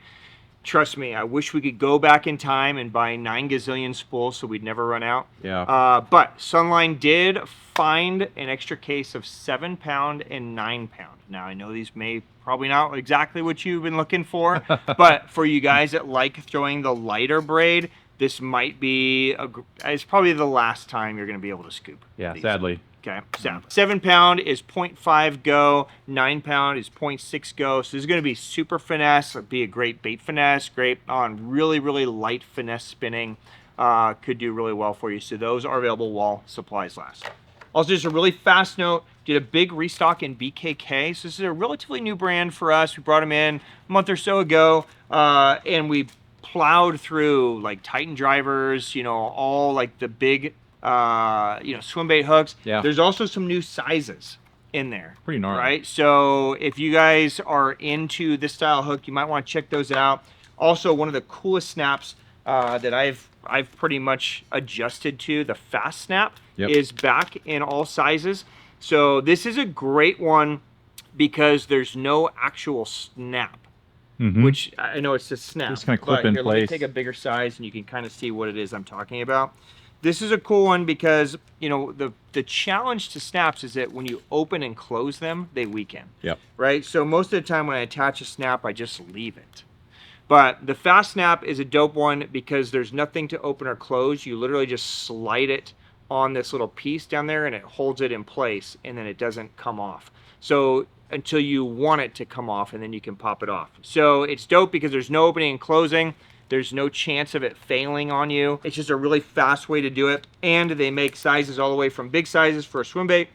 Speaker 1: Trust me, I wish we could go back in time and buy 9 gazillion spools so we'd never run out.
Speaker 5: Yeah.
Speaker 1: But Sunline did find an extra case of 7-pound and 9-pound. Now, I know these may probably not exactly what you've been looking for, but for you guys that like throwing the lighter braid, this might be, it's probably the last time you're going to be able to scoop.
Speaker 5: Yeah,
Speaker 1: these.
Speaker 5: sadly.
Speaker 1: Okay, 7-pound is 0.5 go, 9-pound is 0.6 go. So this is going to be super finesse. It'll be a great bait finesse, great on really, really light finesse spinning. Could do really well for you. So those are available while supplies last. Also, just a really fast note, did a big restock in BKK. So this is a relatively new brand for us. We brought them in a month or so ago, and we plowed through like Titan drivers, you know, all like the big swim bait hooks.
Speaker 5: Yeah.
Speaker 1: There's also some new sizes in there.
Speaker 5: Pretty gnarly.
Speaker 1: Right? So if you guys are into this style hook, you might want to check those out. Also, one of the coolest snaps that I've pretty much adjusted to. The fast snap
Speaker 5: Yep.
Speaker 1: is back in all sizes. So this is a great one because there's no actual snap, which I know it's a snap.
Speaker 5: Just kinda clip
Speaker 1: but
Speaker 5: in
Speaker 1: here, let me
Speaker 5: place.
Speaker 1: take a bigger size and you can kind of see what it is I'm talking about. This is a cool one because, you know, the challenge to snaps is that when you open and close them, they weaken.
Speaker 5: Yep.
Speaker 1: Right? So most of the time when I attach a snap, I just leave it. But the fast snap is a dope one because there's nothing to open or close. You literally just slide it on this little piece down there and it holds it in place and then it doesn't come off. So until you want it to come off and then you can pop it off. So it's dope because there's no opening and closing. There's no chance of it failing on you. It's just a really fast way to do it. And they make sizes all the way from big sizes for a swim bait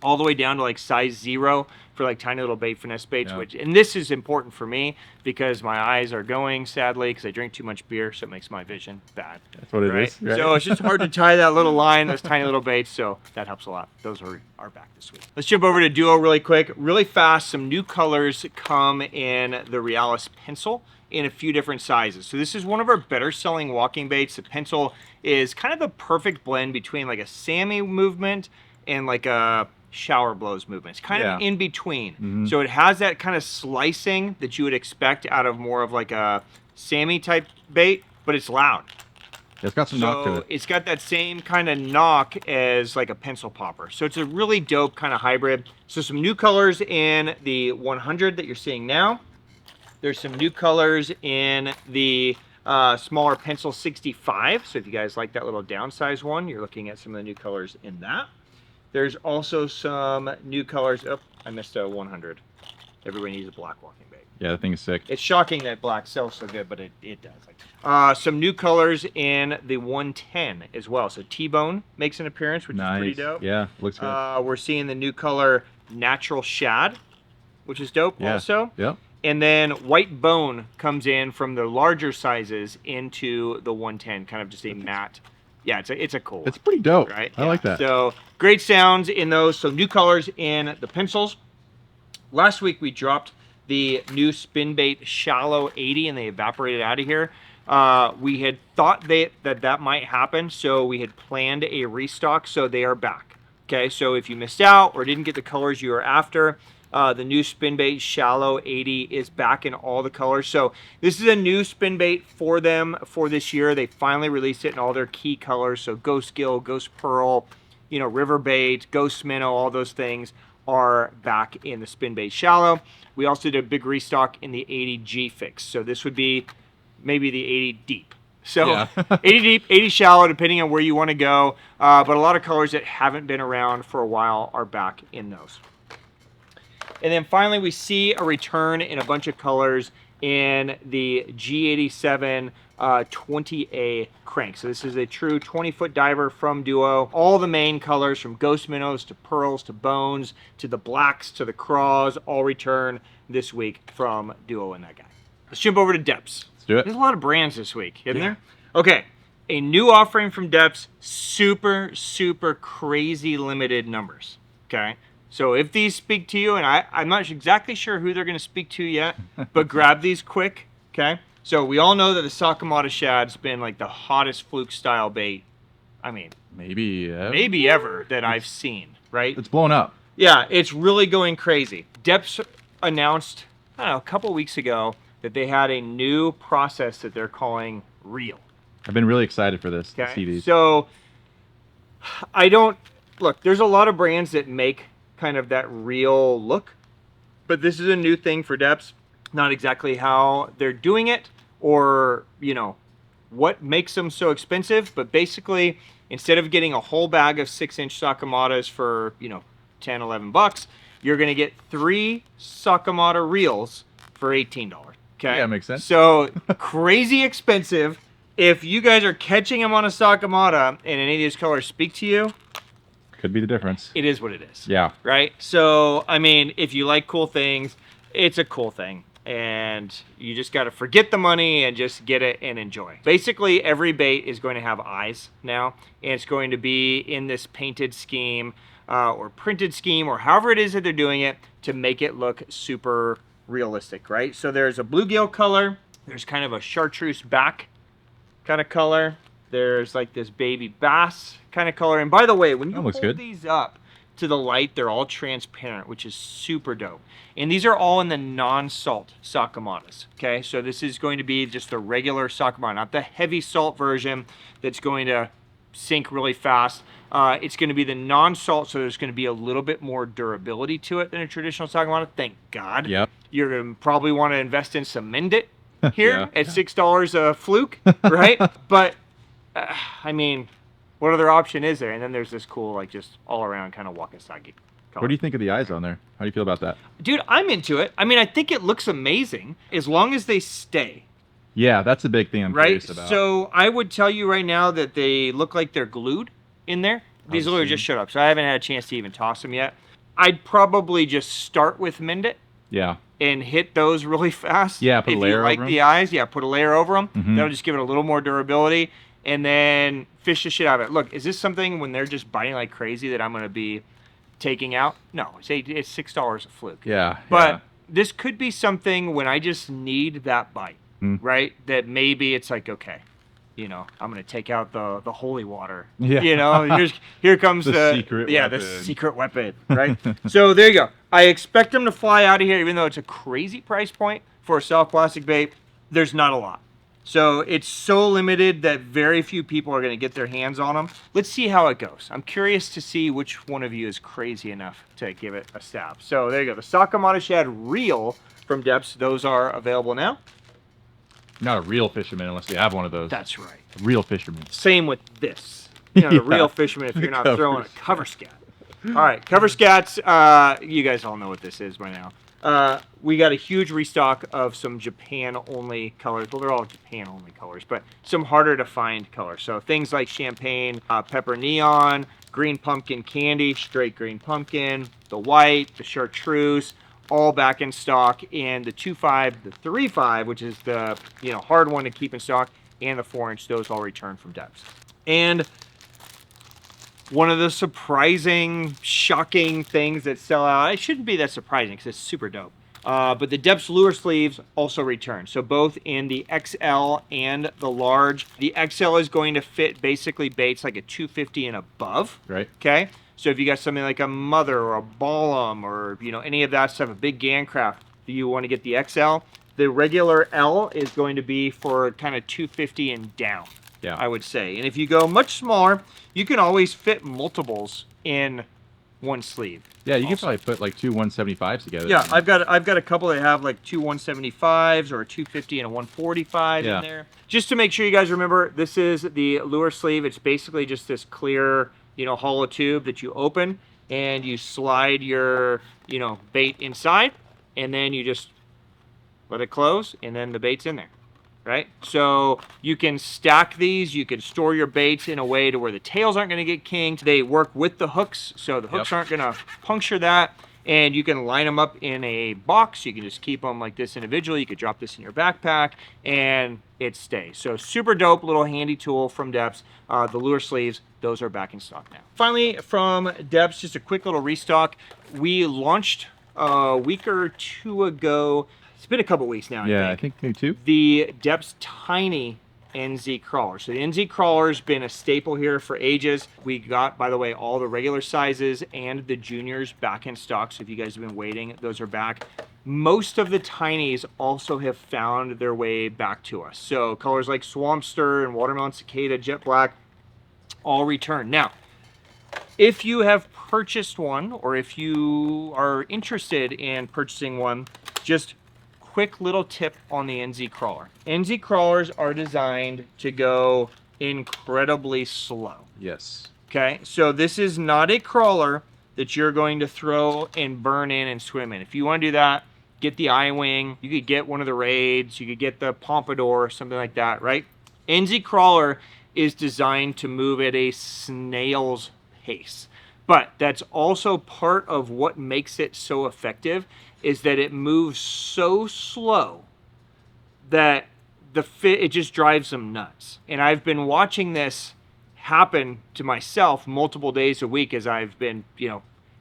Speaker 1: all the way down to like size 0 for like tiny little bait finesse baits.
Speaker 5: Yeah.
Speaker 1: Which, and this is important for me because my eyes are going, sadly, because I drink too much beer, so it makes my vision bad.
Speaker 5: That's what it
Speaker 1: Right?
Speaker 5: is. Right?
Speaker 1: So it's just hard to tie that little line, those tiny little baits, so that helps a lot. Those are back this week. Let's jump over to Duo really quick. Really fast, some new colors come in the Realis pencil in a few different sizes. So this is one of our better selling walking baits. The pencil is kind of the perfect blend between like a Sammy movement and like a shower blows movement. It's kind of in between. So it has that kind of slicing that you would expect out of more of like a Sammy type bait, but it's loud.
Speaker 5: It's got some knock to
Speaker 1: So
Speaker 5: it.
Speaker 1: it's got that same kind of knock as like a pencil popper. So it's a really dope kind of hybrid. So some new colors in the 100 that you're seeing now. There's some new colors in the smaller pencil 65. So if you guys like that little downsized one, you're looking at some of the new colors in that. There's also some new colors. Oh, I missed a 100. Everybody needs a black walking bait.
Speaker 5: Yeah, that thing is sick.
Speaker 1: It's shocking that black sells so good, but it does. Some new colors in the 110 as well. So T-Bone makes an appearance, which is pretty
Speaker 5: Nice.
Speaker 1: dope.
Speaker 5: Yeah, looks good.
Speaker 1: We're seeing the new color Natural Shad, which is dope also.
Speaker 5: Yep.
Speaker 1: And then White Bone comes in from the larger sizes into the 110, kind of just a matte. Yeah, it's a cool one.
Speaker 5: It's pretty dope.
Speaker 1: Right?
Speaker 5: I like that.
Speaker 1: So great sounds in those. So new colors in the pencils. Last week we dropped the new spin bait Shallow 80 and they evaporated out of here. We had thought that might happen, so we had planned a restock, so they are back. Okay, so if you missed out or didn't get the colors you were after, the new spin bait Shallow 80 is back in all the colors. So this is a new spin bait for them for this year. They finally released it in all their key colors. So Ghost Gill, Ghost Pearl, you know, River Bait, Ghost Minnow, all those things are back in the spin bait Shallow. We also did a big restock in the 80 G fix. So this would be maybe the 80 deep. So
Speaker 5: Yeah.
Speaker 1: 80 deep, 80 shallow, depending on where you want to go. But a lot of colors that haven't been around for a while are back in those. And then finally, we see a return in a bunch of colors in the G87 20A crank. So this is a true 20-foot diver from Duo. All the main colors from Ghost Minnows to Pearls to Bones to the Blacks to the Craws all return this week from Duo and that guy. Let's jump over to Deps.
Speaker 5: Let's do it.
Speaker 1: There's a lot of brands this week, isn't there? Okay, a new offering from Deps, super, super crazy limited numbers, okay? So if these speak to you, and I'm not exactly sure who they're going to speak to yet, but grab these quick, okay? So we all know that the Sakamata Shad's been like the hottest fluke style bait, I mean,
Speaker 5: Maybe
Speaker 1: ever that I've seen, right?
Speaker 5: it's blown up.
Speaker 1: Yeah, it's really going crazy. Deps announced, I don't know, a couple weeks ago that they had a new process that they're calling Real.
Speaker 5: I've been really excited for this. To see
Speaker 1: Okay,
Speaker 5: these.
Speaker 1: so look, there's a lot of brands that make kind of that real look, but this is a new thing for Deps. Not exactly how they're doing it or, you know, what makes them so expensive, but basically instead of getting a whole bag of 6-inch Sakamatas for, you know, 10, 11 bucks, you're going to get 3 Sakamata reels for $18. Okay.
Speaker 5: Yeah, makes sense.
Speaker 1: So crazy expensive. If you guys are catching them on a Sakamata and any of these colors speak to you,
Speaker 5: Could be the difference.
Speaker 1: it is what it is.
Speaker 5: Yeah.
Speaker 1: Right? So, I mean, if you like cool things, it's a cool thing. And you just got to forget the money and just get it and enjoy. Basically, every bait is going to have eyes now. And it's going to be in this painted scheme or printed scheme or however it is that they're doing it to make it look super realistic, right? So there's a bluegill color. There's kind of a chartreuse back kind of color. There's like this baby bass kind of color. And by the way, when you
Speaker 5: That looks
Speaker 1: hold
Speaker 5: good.
Speaker 1: these up to the light, they're all transparent, which is super dope. And these are all in the non-salt Sakamatas, okay? So this is going to be just the regular Sakamata, not the heavy salt version that's going to sink really fast. It's going to be the non-salt, so there's going to be a little bit more durability to it than a traditional Sakamata. Thank God.
Speaker 5: Yep.
Speaker 1: You're going to probably want to invest in some Mendit here
Speaker 5: Yeah.
Speaker 1: at $6 a fluke, right? But, I mean, what other option is there? And then there's this cool, like, just all-around kind of Wakasagi color.
Speaker 5: What do you think of the eyes on there? How do you feel about that?
Speaker 1: Dude, I'm into it. I mean, I think it looks amazing as long as they stay,
Speaker 5: Yeah, that's the big thing I'm
Speaker 1: right?
Speaker 5: curious about.
Speaker 1: So I would tell you right now that they look like they're glued in there. These literally just showed up, so I haven't had a chance to even toss them yet. I'd probably just start with Mendit
Speaker 5: yeah.
Speaker 1: and hit those really fast.
Speaker 5: Yeah, put a
Speaker 1: if
Speaker 5: layer
Speaker 1: you like
Speaker 5: over
Speaker 1: the
Speaker 5: 'em.
Speaker 1: eyes, yeah, put a layer over them.
Speaker 5: Mhm.
Speaker 1: That'll just give it a little more durability, and then fish the shit out of it. Look, is this something when they're just biting like crazy that I'm gonna be taking out? No, say it's $6 a fluke.
Speaker 5: Yeah.
Speaker 1: But
Speaker 5: yeah.
Speaker 1: this could be something when I just need that bite, right? That maybe it's like, okay, you know, I'm gonna take out the holy water.
Speaker 5: Yeah.
Speaker 1: You know, here comes
Speaker 5: The
Speaker 1: the
Speaker 5: secret
Speaker 1: the
Speaker 5: weapon.
Speaker 1: secret weapon, right? So there you go. I expect them to fly out of here, even though it's a crazy price point for a soft plastic bait. There's not a lot. So it's so limited that very few people are going to get their hands on them. Let's see how it goes. I'm curious to see which one of you is crazy enough to give it a stab. So there you go. The Sakamata Shad Reel from Deps. Those are available now.
Speaker 5: Not a real fisherman unless you have one of those.
Speaker 1: That's right.
Speaker 5: A real fisherman.
Speaker 1: Same with this. You know, the
Speaker 5: Yeah.
Speaker 1: real fisherman if you're not
Speaker 5: Cover
Speaker 1: throwing a
Speaker 5: scat.
Speaker 1: cover scat. All right, cover scats. You guys all know what this is by now. We got a huge restock of some Japan-only colors. Well, they're all Japan-only colors, but some harder to find colors. So things like champagne, pepper neon, green pumpkin candy, straight green pumpkin, the white, the chartreuse, all back in stock. And the 2.5, the 3.5, which is the hard one to keep in stock, and the 4-inch, those all returned from Deps. And one of the surprising, shocking things that sell out, it shouldn't be that surprising because it's super dope. But the Deps lure sleeves also return. So both in the XL and the large. The XL is going to fit basically baits like a 250 and above.
Speaker 5: Right.
Speaker 1: Okay. So if you got something like a mother or a Ballum or any of that stuff, a big Gancraft, you want to get the XL. The regular L is going to be for kind of 250 and down.
Speaker 5: Yeah.
Speaker 1: I would say. And if you go much smaller, you can always fit multiples in one sleeve.
Speaker 5: Yeah, you can probably put like two 175s together.
Speaker 1: Yeah, I've got a couple that have like two 175s or a 250 and a 145
Speaker 5: Yeah.
Speaker 1: in there. Just to make sure you guys remember, this is the lure sleeve. It's basically just this clear, hollow tube that you open and you slide your, bait inside, and then you just let it close, and then the bait's in there. Right? So you can stack these, you can store your baits in a way to where the tails aren't going to get kinked. They work with the hooks, so the hooks aren't going to puncture that. And you can line them up in a box. You can just keep them like this individually. You could drop this in your backpack and it stays. So super dope little handy tool from Deps. The lure sleeves, those are back in stock now. Finally, from Deps, just a quick little restock. We launched a week or two ago. It's been a couple weeks now,
Speaker 5: I think maybe two.
Speaker 1: the Deps Tiny NZ Crawler. So the NZ Crawler's been a staple here for ages. We got, by the way, all the regular sizes and the juniors back in stock. So if you guys have been waiting, those are back. Most of the Tinies also have found their way back to us. So colors like Swampster and Watermelon Cicada, Jet Black, all return. Now, if you have purchased one or if you are interested in purchasing one, just quick little tip on the NZ Crawler. NZ Crawlers are designed to go incredibly slow.
Speaker 5: Yes.
Speaker 1: Okay, so this is not a crawler that you're going to throw and burn in and swim in. If you want to do that, get the I-Wing. You could get one of the Raids. You could get the Pompadour, something like that, right? NZ Crawler is designed to move at a snail's pace. But that's also part of what makes it so effective is that it moves so slow that it just drives them nuts. And I've been watching this happen to myself multiple days a week as I've been,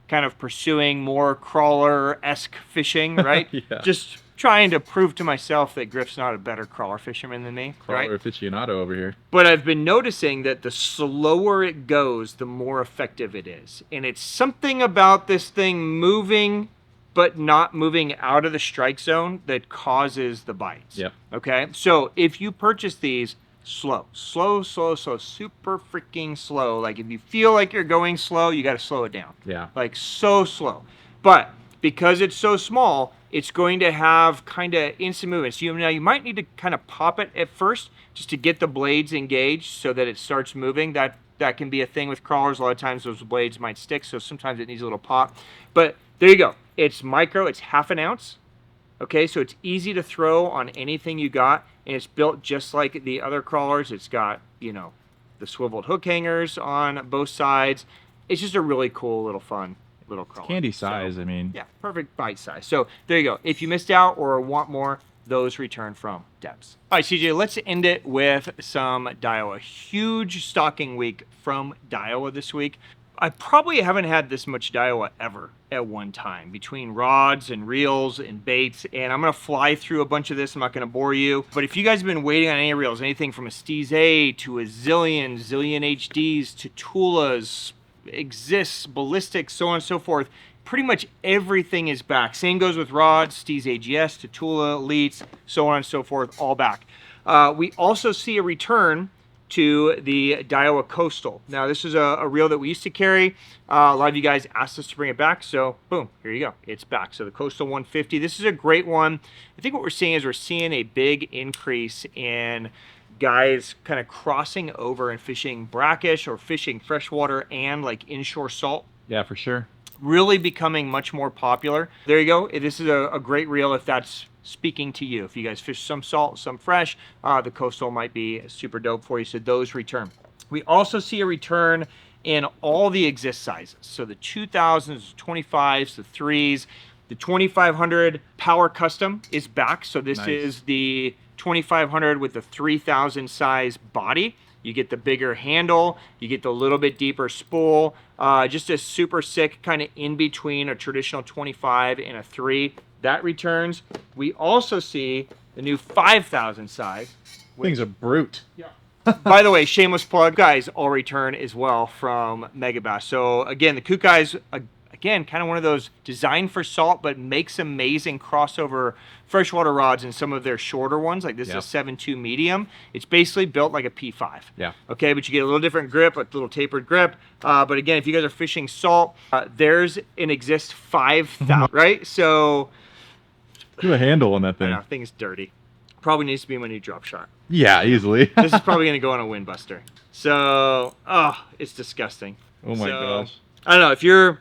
Speaker 1: kind of pursuing more crawler-esque fishing, right?
Speaker 5: Yeah.
Speaker 1: Just trying to prove to myself that Griff's not a better crawler fisherman than me, right?
Speaker 5: Crawler aficionado over here.
Speaker 1: But I've been noticing that the slower it goes, the more effective it is. And it's something about this thing moving, but not moving out of the strike zone that causes the bites.
Speaker 5: Yep.
Speaker 1: Okay? So if you purchase these, slow, super freaking slow. Like if you feel like you're going slow, you got to slow it down.
Speaker 5: Yeah.
Speaker 1: Like so slow. But because it's so small, it's going to have kind of instant movement. So now you might need to kind of pop it at first just to get the blades engaged so that it starts moving. That can be a thing with crawlers. A lot of times those blades might stick, so sometimes it needs a little pop. But there you go. It's micro. It's ½ ounce. Okay, so it's easy to throw on anything you got, and it's built just like the other crawlers. It's got, you know, the swiveled hook hangers on both sides. It's just a really cool little fun little crawler.
Speaker 5: Candy size,
Speaker 1: So,
Speaker 5: I mean.
Speaker 1: yeah, perfect bite size. So there you go. If you missed out or want more, those return from Deps. All right, CJ, let's end it with some Daiwa. Huge stocking week from Daiwa this week. I probably haven't had this much Daiwa ever at one time, between rods and reels and baits, and I'm going to fly through a bunch of this. I'm not going to bore you, but if you guys have been waiting on any reels, anything from a Steez A to a Zillion HDs to Tulas, Exists, Ballistics, so on and so forth, pretty much everything is back. Same goes with rods, Steez AGS, to Tula, Elites, so on and so forth, all back. We also see a return to the Daiwa Coastal. Now, this is a reel that we used to carry. A lot of you guys asked us to bring it back, so boom, here you go. It's back. So the Coastal 150, this is a great one. I think what we're seeing is we're seeing a big increase in guys kind of crossing over and fishing brackish or fishing freshwater and like inshore salt.
Speaker 5: Yeah, for sure.
Speaker 1: Really becoming much more popular. There you go. This is a great reel if that's speaking to you. If you guys fish some salt, some fresh, the Coastal might be super dope for you. So those return. We also see a return in all the Exist sizes. So the 2000s, 25s, the 3s, the 2500 Power Custom is back. So this is the 2500 with the 3000 size body. You get the bigger handle, you get the little bit deeper spool, just a super sick kind of in between a traditional 25 and a 3. That returns. We also see the new 5000 size.
Speaker 5: Things are brute.
Speaker 1: Yeah. By the way, shameless plug, guys, all return as well from Megabass. So again, the Kookai's, again, kind of one of those designed for salt, but makes amazing crossover freshwater rods in some of their shorter ones. Like this is a 7.2 medium. It's basically built like a P5.
Speaker 5: Yeah.
Speaker 1: Okay, but you get a little different grip, a little tapered grip. But again, if you guys are fishing salt, there's an Exist 5000, right? So
Speaker 5: Do a handle on that
Speaker 1: I
Speaker 5: thing.
Speaker 1: know, thing's dirty. Probably needs to be my new drop shot.
Speaker 5: Yeah, easily.
Speaker 1: This is probably going to go on a wind buster. So, it's disgusting.
Speaker 5: Oh my gosh.
Speaker 1: I don't know, if you're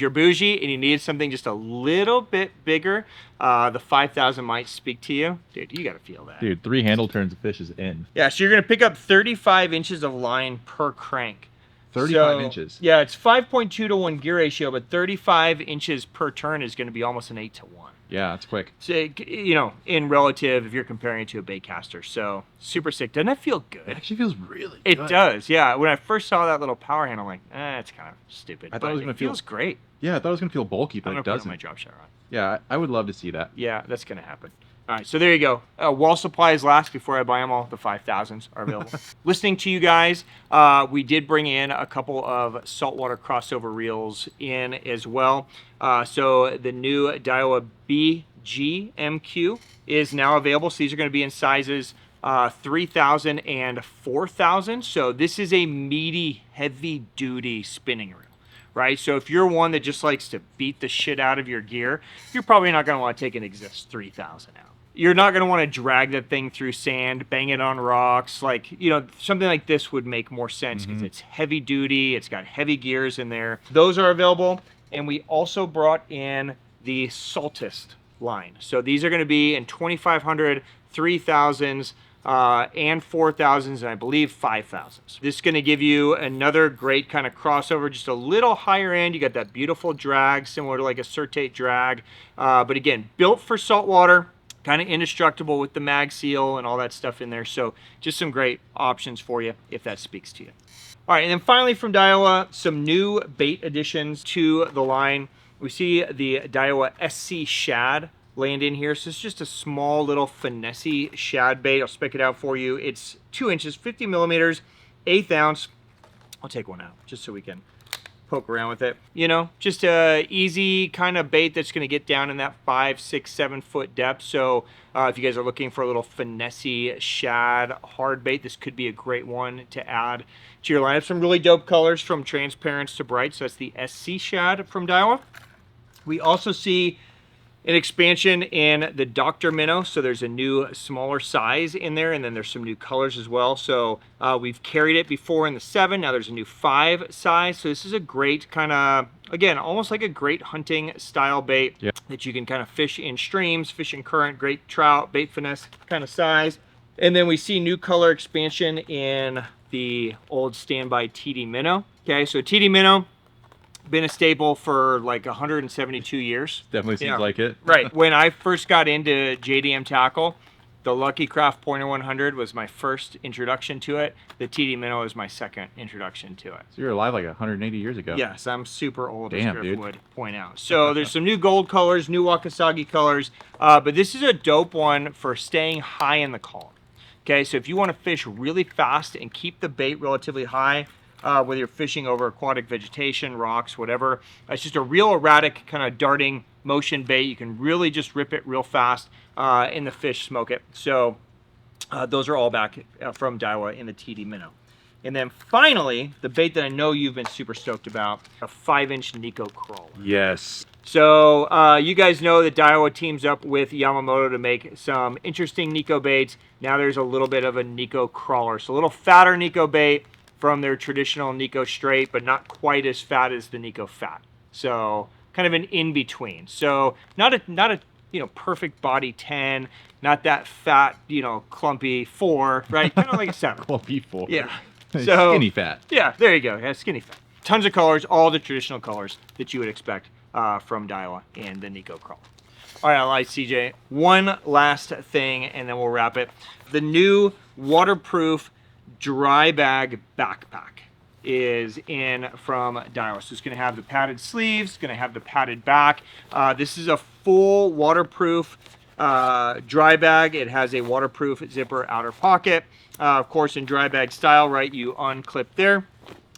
Speaker 1: bougie and you need something just a little bit bigger, the 5000 might speak to you. Dude, you got to feel that.
Speaker 5: Dude, 3 handle turns, the fish is in.
Speaker 1: Yeah, so you're going to pick up 35 inches of line per crank.
Speaker 5: 35 inches.
Speaker 1: Yeah, it's 5.2 to 1 gear ratio, but 35 inches per turn is going to be almost an 8 to 1.
Speaker 5: Yeah, it's quick.
Speaker 1: So, you know, in relative, if you're comparing it to a bait caster. So, super sick. Doesn't that feel good?
Speaker 5: It actually feels really
Speaker 1: It
Speaker 5: good.
Speaker 1: does, yeah. When I first saw that little power handle, I'm like, it's kind of stupid.
Speaker 5: I thought it was gonna
Speaker 1: feels great.
Speaker 5: Yeah, I thought it was going to feel bulky,
Speaker 1: I'm
Speaker 5: but
Speaker 1: going
Speaker 5: it
Speaker 1: to put it on
Speaker 5: doesn't.
Speaker 1: my drop shot rod.
Speaker 5: Yeah, I would love to see that.
Speaker 1: Yeah, that's going to happen. All right, so there you go. While supplies last, before I buy them all, the 5000s are available. Listening to you guys, we did bring in a couple of saltwater crossover reels in as well. So the new Daiwa BGMQ is now available. So these are going to be in sizes 3000 and 4000. So this is a meaty, heavy-duty spinning reel. Right, so if you're one that just likes to beat the shit out of your gear, you're probably not going to want to take an Exist 3000 out. You're not going to want to drag that thing through sand, bang it on rocks. Like, you know, something like this would make more sense because it's heavy duty. It's got heavy gears in there. Those are available. And we also brought in the Saltist line. So these are going to be in 2500, 3000s, and 4000s, and I believe 5000s. This is going to give you another great kind of crossover, just a little higher end. You got that beautiful drag, similar to like a Certate drag. But again, built for saltwater, kind of indestructible with the mag seal and all that stuff in there. So just some great options for you if that speaks to you. All right, and then finally from Daiwa, some new bait additions to the line. We see the Daiwa SC Shad land in here. So it's just a small little finessey shad bait. I'll spec it out for you. It's 2 inches, 50 millimeters, 1/8 ounce. I'll take one out just so we can poke around with it. You know, just a easy kind of bait that's going to get down in that 5, 6, 7 foot depth. So if you guys are looking for a little finessey shad hard bait, this could be a great one to add to your lineup. Some really dope colors from transparents to bright. So that's the SC shad from Daiwa. We also see an expansion in the Dr. Minnow, so there's a new smaller size in there, and then there's some new colors as well. So we've carried it before in the 7, now there's a new 5 size. So this is a great kind of, again, almost like a great hunting style bait that you can kind of fish in streams, fish in current, great trout, bait finesse kind of size. And then we see new color expansion in the old standby TD Minnow. Okay, so TD Minnow, been a staple for like 172 years.
Speaker 5: Definitely seems like it.
Speaker 1: Right. When I first got into JDM tackle, the Lucky Craft Pointer 100 was my first introduction to it. The TD Minnow was my second introduction to it.
Speaker 5: So you're alive like 180 years ago.
Speaker 1: Yes, I'm super old,
Speaker 5: Damn,
Speaker 1: as Griff
Speaker 5: dude.
Speaker 1: would point out. So there's some new gold colors, new Wakasagi colors, but this is a dope one for staying high in the column. Okay, so if you want to fish really fast and keep the bait relatively high, whether you're fishing over aquatic vegetation, rocks, whatever. It's just a real erratic kind of darting motion bait. You can really just rip it real fast and the fish smoke it. So those are all back from Daiwa in the TD Minnow. And then finally, the bait that I know you've been super stoked about, a 5-inch Nico Crawler.
Speaker 5: Yes.
Speaker 1: So you guys know that Daiwa teams up with Yamamoto to make some interesting Nico baits. Now there's a little bit of a Nico Crawler. So a little fatter Nico bait from their traditional Nico straight, but not quite as fat as the Nico fat. So kind of an in-between. So not a you know, perfect body 10, not that fat, you know, clumpy 4, right? Kind of like a 7.
Speaker 5: Clumpy 4.
Speaker 1: Yeah. So
Speaker 5: Skinny fat.
Speaker 1: Yeah, there you go. Yeah, skinny fat. Tons of colors, all the traditional colors that you would expect from Daiwa and the Nico Crawl. All right, all right, CJ. One last thing, and then we'll wrap it. The new waterproof dry bag backpack is in from Daiwa. So it's going to have the padded sleeves, going to have the padded back. This is a full waterproof dry bag. It has a waterproof zipper outer pocket. Of course, in dry bag style, right, you unclip there.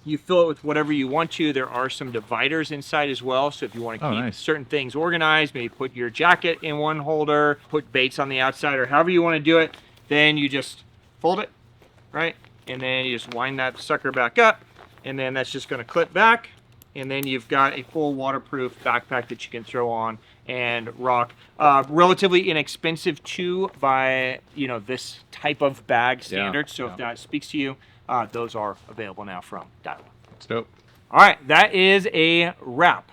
Speaker 1: You fill it with whatever you want to. There are some dividers inside as well. So if you want to keep certain things organized, maybe put your jacket in one holder, put baits on the outside, or however you want to do it, then you just fold it, right? And then you just wind that sucker back up, and then that's just going to clip back, and then you've got a full waterproof backpack that you can throw on and rock. Relatively inexpensive too by, you know, this type of bag standard. So if that speaks to you, those are available now from Daiwa.
Speaker 5: That's dope.
Speaker 1: All right, that is a wrap.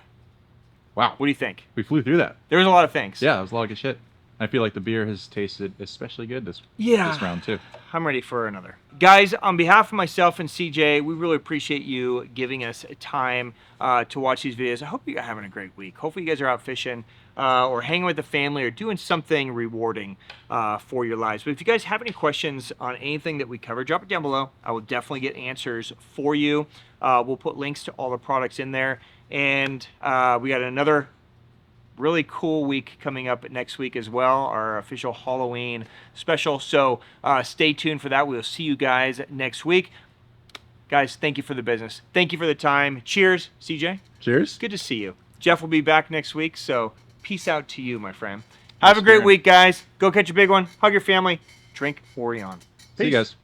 Speaker 5: Wow.
Speaker 1: What do you think?
Speaker 5: We flew through that.
Speaker 1: There was a lot of things.
Speaker 5: Yeah, it was a lot of good shit. I feel like the beer has tasted especially good this round too.
Speaker 1: I'm ready for another. Guys, on behalf of myself and CJ, we really appreciate you giving us time to watch these videos. I hope you're having a great week. Hopefully you guys are out fishing or hanging with the family or doing something rewarding for your lives. But if you guys have any questions on anything that we cover, drop it down below. I will definitely get answers for you. We'll put links to all the products in there. And we got another really cool week coming up next week as well, our official Halloween special. So stay tuned for that. We'll see you guys next week. Guys, thank you for the business. Thank you for the time. Cheers, CJ.
Speaker 5: Cheers.
Speaker 1: Good to see you. Jeff will be back next week, so peace out to you, my friend. Have a great week, guys. Go catch a big one. Hug your family. Drink Orion.
Speaker 5: See you guys.